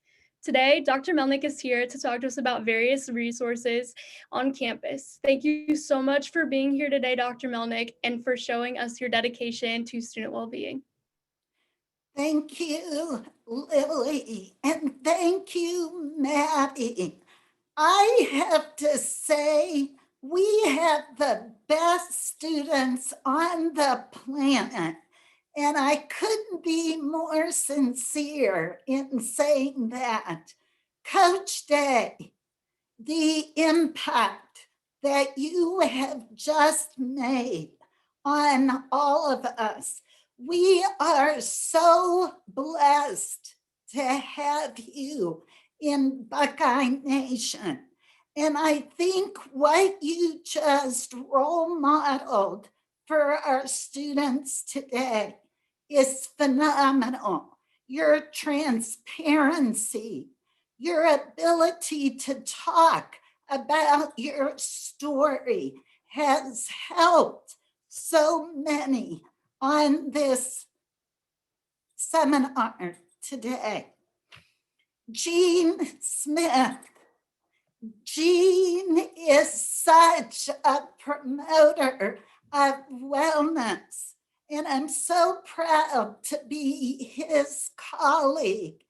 Today, Dr. Melnick is here to talk to us about various resources on campus. Thank you so much for being here today, Dr. Melnick, and for showing us your dedication to student well-being. Thank you, Lily, and thank you, Maddie. I have to say, we have the best students on the planet, and I couldn't be more sincere in saying that. Coach Day, the impact that you have just made on all of us, we are so blessed to have you in Buckeye Nation. And I think what you just role modeled for our students today is phenomenal. Your transparency, your ability to talk about your story has helped so many on this seminar today. Jean Smith. Jean is such a promoter of wellness, and I'm so proud to be his colleague,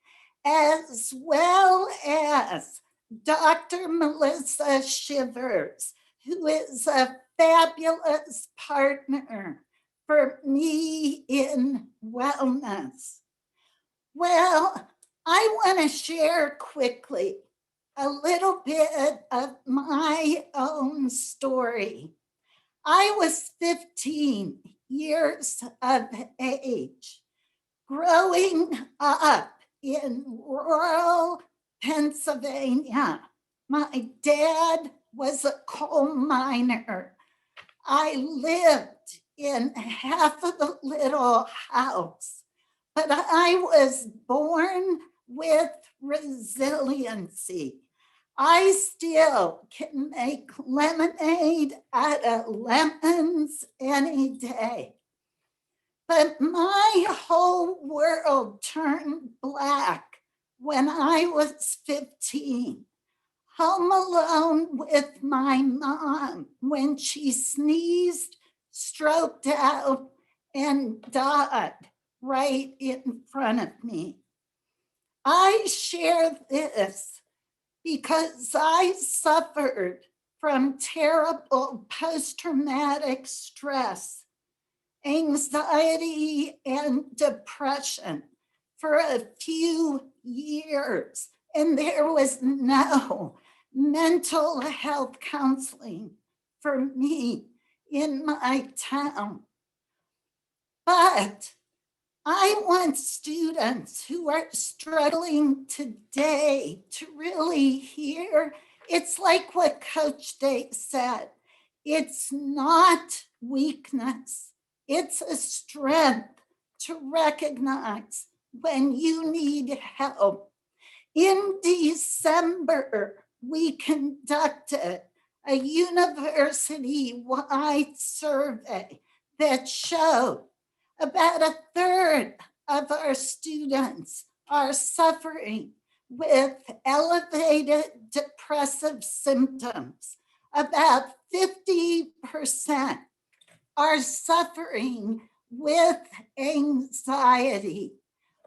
as well as Dr. Melissa Shivers, who is a fabulous partner for me in wellness. Well, I want to share quickly a little bit of my own story. I was 15 years of age, growing up in rural Pennsylvania. My dad was a coal miner. I lived in half of a little house, but I was born with resiliency. I still can make lemonade out of lemons any day. But my whole world turned black when I was 15, home alone with my mom when she sneezed, stroked out, and died right in front of me. I share this because I suffered from terrible post-traumatic stress, anxiety, and depression for a few years, and there was no mental health counseling for me in my town. But I want students who are struggling today to really hear. It's like what Coach Day said. It's not weakness. It's a strength to recognize when you need help. In December, we conducted a university-wide survey that showed about a third of our students are suffering with elevated depressive symptoms. About 50% are suffering with anxiety.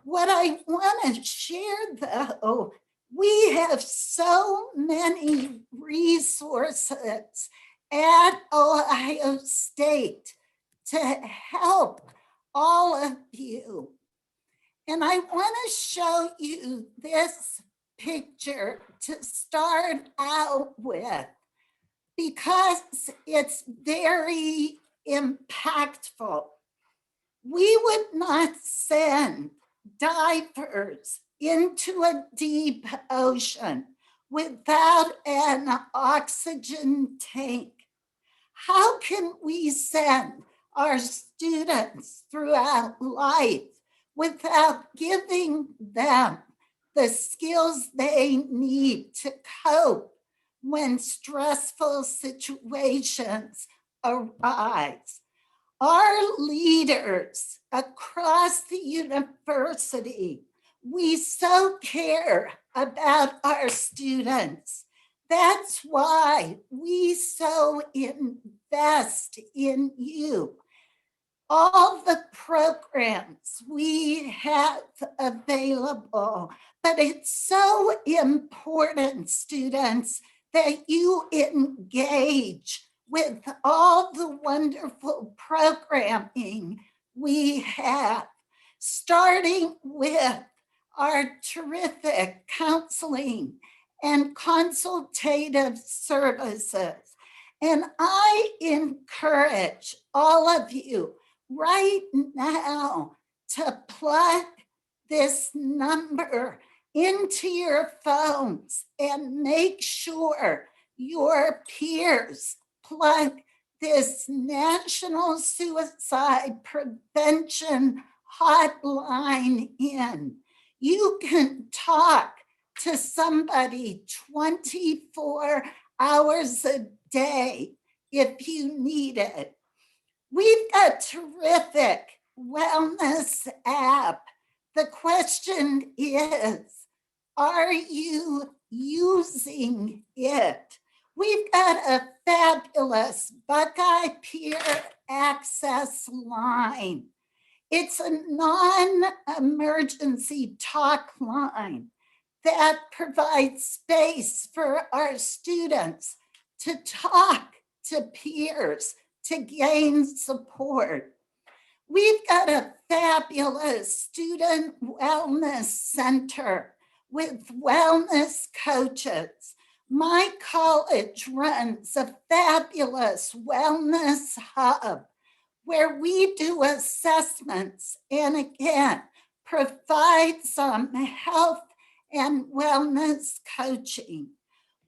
What I want to share, though, we have so many resources at Ohio State to help all of you. And I want to show you this picture to start out with because it's very impactful. We would not send divers into a deep ocean without an oxygen tank. How can we send our students throughout life without giving them the skills they need to cope when stressful situations arise? Our leaders across the university, we so care about our students. That's why we so invest in you. All the programs we have available, but it's so important, students, that you engage with all the wonderful programming we have, starting with our terrific counseling and consultative services. And I encourage all of you right now to plug this number into your phones and make sure your peers plug this National Suicide Prevention Hotline in. You can talk to somebody 24 hours a day if you need it. We've got a terrific wellness app. The question is, are you using it? We've got a fabulous Buckeye Peer Access line. It's a non-emergency talk line that provides space for our students to talk to peers to gain support. We've got a fabulous student wellness center with wellness coaches. My college runs a fabulous wellness hub where we do assessments and again, provide some health and wellness coaching.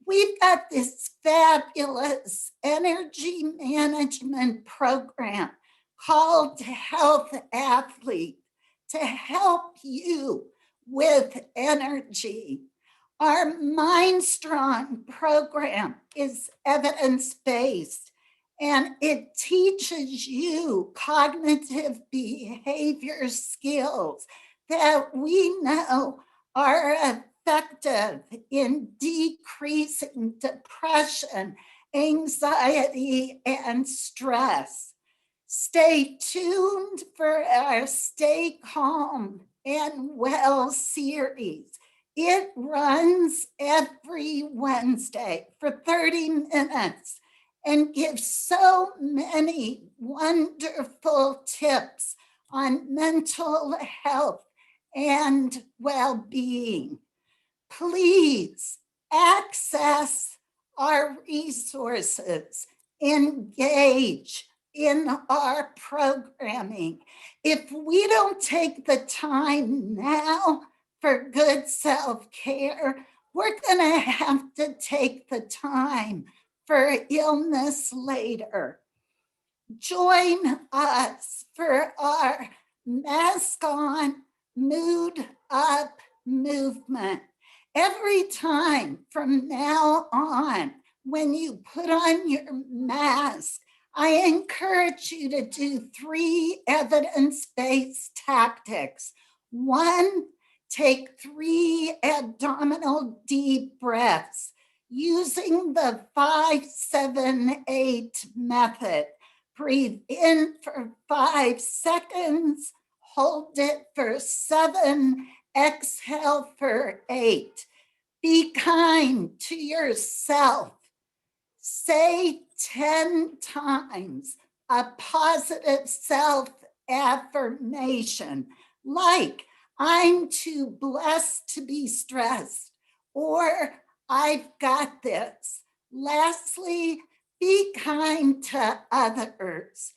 We've got this fabulous energy management program called Health Athlete to help you with energy. Our Mind Strong program is evidence-based and it teaches you cognitive behavior skills that we know are effective in decreasing depression, anxiety, and stress. Stay tuned for our Stay Calm and Well series. It runs every Wednesday for 30 minutes, and gives so many wonderful tips on mental health and well-being. Please access our resources, engage in our programming. If we don't take the time now for good self-care, we're gonna have to take the time for illness later. Join us for our Mask On, Mood Up movement. Every time from now on, when you put on your mask, I encourage you to do 3 evidence-based tactics. 1, take 3 abdominal deep breaths using the 5-7-8 method. Breathe in for 5 seconds, hold it for 7, exhale for 8. Be kind to yourself. Say 10 times a positive self-affirmation, like I'm too blessed to be stressed, or I've got this. Lastly, be kind to others.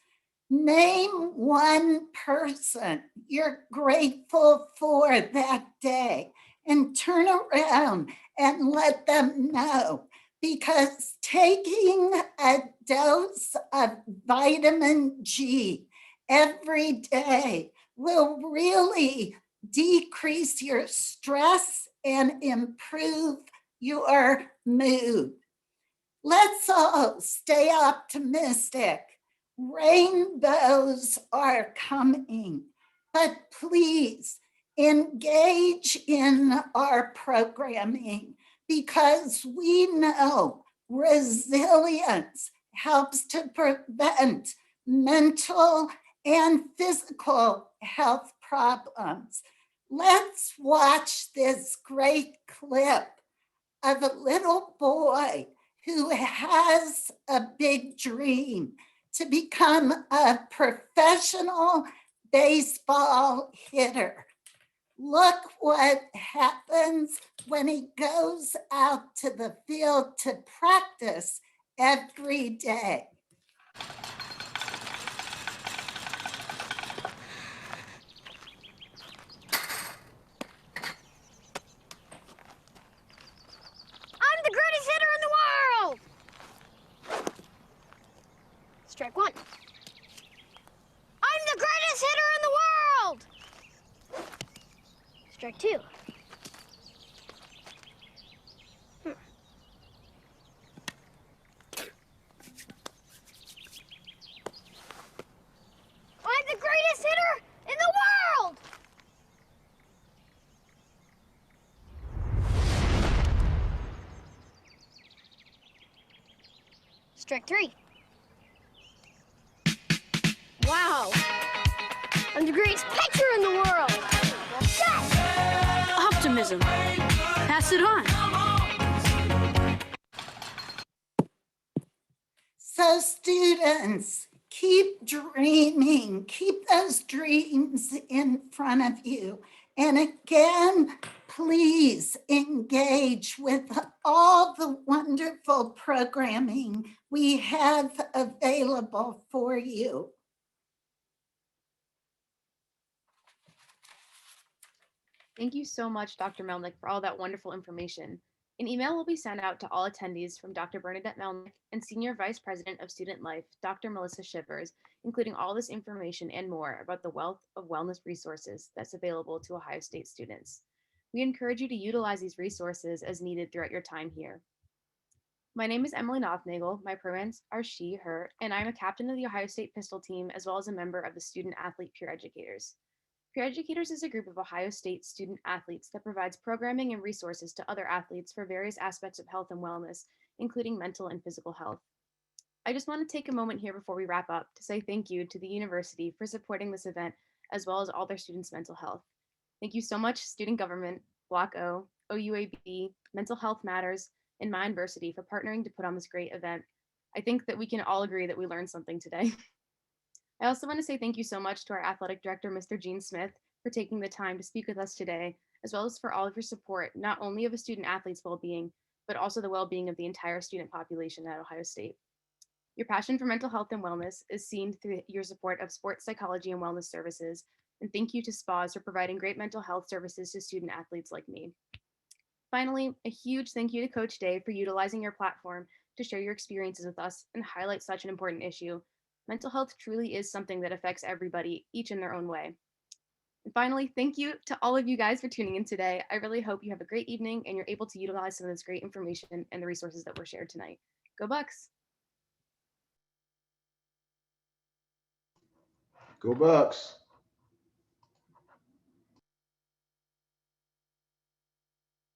Name 1 person you're grateful for that day and turn around and let them know, because taking a dose of vitamin G every day will really decrease your stress and improve your mood. Let's all stay optimistic. Rainbows are coming, but please engage in our programming, because we know resilience helps to prevent mental and physical health problems. Let's watch this great clip of a little boy who has a big dream to become a professional baseball hitter. Look what happens when he goes out to the field to practice every day. I'm the greatest hitter in the world! Strike 1. I'm the greatest hitter in the world! Strike 2. I'm the greatest hitter in the world! Strike 3. Wow! I'm the greatest pitcher in the world! Yes! Optimism. Pass it on. So students, keep dreaming, keep those dreams in front of you. And again, please engage with all the wonderful programming we have available for you. Thank you so much, Dr. Melnick, for all that wonderful information. An email will be sent out to all attendees from Dr. Bernadette Melnick and Senior Vice President of Student Life, Dr. Melissa Shivers, including all this information and more about the wealth of wellness resources that's available to Ohio State students. We encourage you to utilize these resources as needed throughout your time here. My name is Emily Nothnagel. My pronouns are she, her, and I'm a captain of the Ohio State Pistol Team, as well as a member of the Student Athlete Peer Educators. Peer Educators is a group of Ohio State student athletes that provides programming and resources to other athletes for various aspects of health and wellness, including mental and physical health. I just want to take a moment here before we wrap up to say thank you to the university for supporting this event, as well as all their students' mental health. Thank you so much, student government, Block O, OUAB, Mental Health Matters, and Mindversity for partnering to put on this great event. I think that we can all agree that we learned something today. I also want to say thank you so much to our athletic director, Mr. Gene Smith, for taking the time to speak with us today, as well as for all of your support, not only of a student athlete's well-being, but also the well-being of the entire student population at Ohio State. Your passion for mental health and wellness is seen through your support of sports psychology and wellness services, and thank you to SPAS for providing great mental health services to student athletes like me. Finally, a huge thank you to Coach Day for utilizing your platform to share your experiences with us and highlight such an important issue. Mental health truly is something that affects everybody, each in their own way. And finally, thank you to all of you guys for tuning in today. I really hope you have a great evening and you're able to utilize some of this great information and the resources that were shared tonight. Go Bucks! Go Bucks.